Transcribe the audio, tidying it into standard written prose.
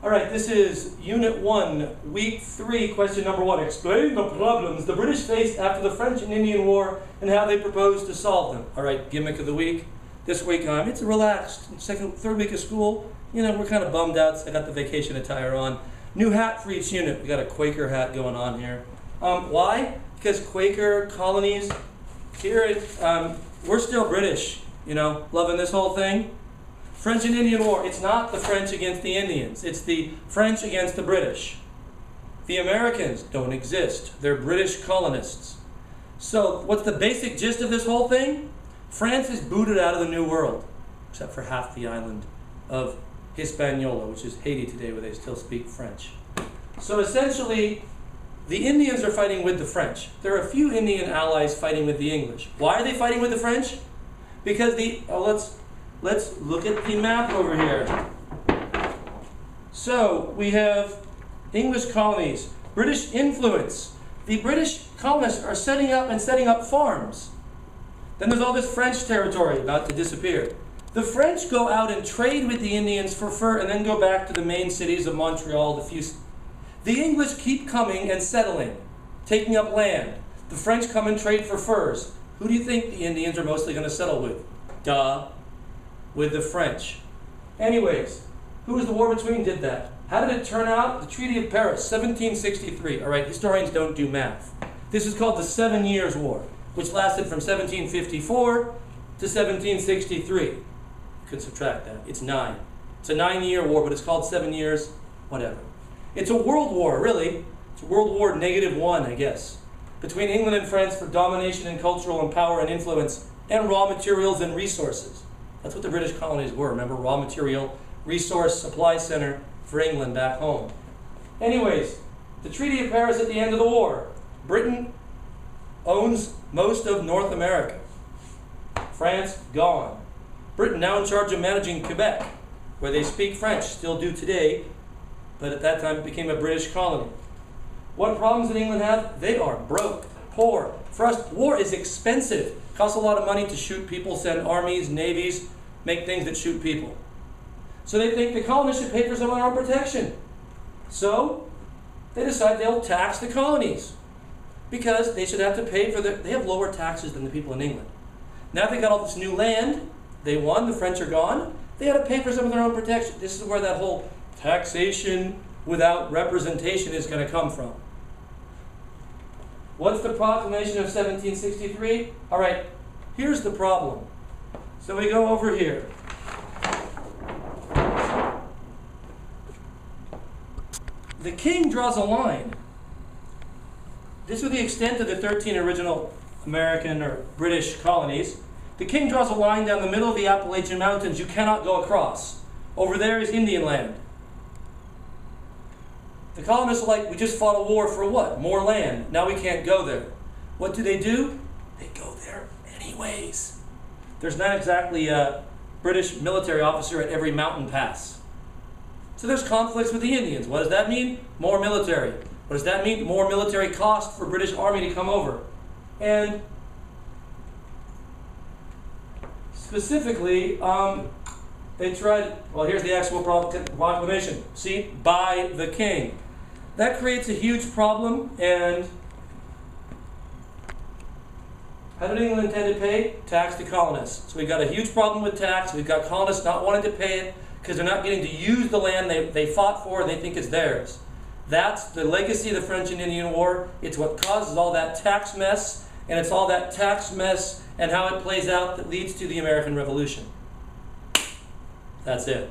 All right, this is Unit 1, Week 3, question number 1. Explain the problems the British faced after the French and Indian War and how they proposed to solve them. All right, gimmick of the week. This week, it's relaxed. Third week of school. We're kind of bummed out, so I got the vacation attire on. New hat for each unit. We got a Quaker hat going on here. Why? Because Quaker colonies, here, we're still British, loving this whole thing. French and Indian War, it's not the French against the Indians. It's the French against the British. The Americans don't exist. They're British colonists. So what's the basic gist of this whole thing? France is booted out of the New World, except for half the island of Hispaniola, which is Haiti today, where they still speak French. So essentially, the Indians are fighting with the French. There are a few Indian allies fighting with the English. Why are they fighting with the French? Because let's look at the map over here. So we have English colonies, British influence. The British colonists are setting up farms. Then there's all this French territory about to disappear. The French go out and trade with the Indians for fur and then go back to the main cities of Montreal. The English keep coming and settling, taking up land. The French come and trade for furs. Who do you think the Indians are mostly going to settle with? Duh. With the French. Anyways, who was the war between did that? How did it turn out? The Treaty of Paris, 1763. All right, historians don't do math. This is called the 7 Years' War, which lasted from 1754 to 1763. You could subtract that. It's 9. It's a 9-year war, but it's called 7 years, whatever. It's a world war, really. It's a World War -1, I guess, between England and France for domination and cultural and power and influence and raw materials and resources. That's what the British colonies were. Remember, raw material, resource, supply center for England back home. Anyways, the Treaty of Paris at the end of the war. Britain owns most of North America. France, gone. Britain now in charge of managing Quebec, where they speak French, still do today, but at that time it became a British colony. What problems did England have? They are broke, poor. First, war is expensive. Costs a lot of money to shoot people, send armies, navies, make things that shoot people. So they think the colonists should pay for some of our protection. So they decide they'll tax the colonies because they should have to pay for they have lower taxes than the people in England. Now they got all this new land. They won, the French are gone. They had to pay for some of their own protection. This is where that whole taxation without representation is going to come from. What's the proclamation of 1763? All right, here's the problem. So we go over here. The king draws a line. This is the extent of the 13 original American or British colonies. The king draws a line down the middle of the Appalachian Mountains you cannot go across. Over there is Indian land. The colonists are like, we just fought a war for what? More land. Now we can't go there. What do? They go there anyways. There's not exactly a British military officer at every mountain pass. So there's conflicts with the Indians. What does that mean? More military. What does that mean? More military cost for British Army to come over. And specifically, they tried, well, here's the actual proclamation. See? By the king. That creates a huge problem, and how did England intend to pay? Tax the colonists. So we've got a huge problem with tax. We've got colonists not wanting to pay it because they're not getting to use the land they fought for and they think it's theirs. That's the legacy of the French and Indian War. It's what causes all that tax mess, and it's all that tax mess and how it plays out that leads to the American Revolution. That's it.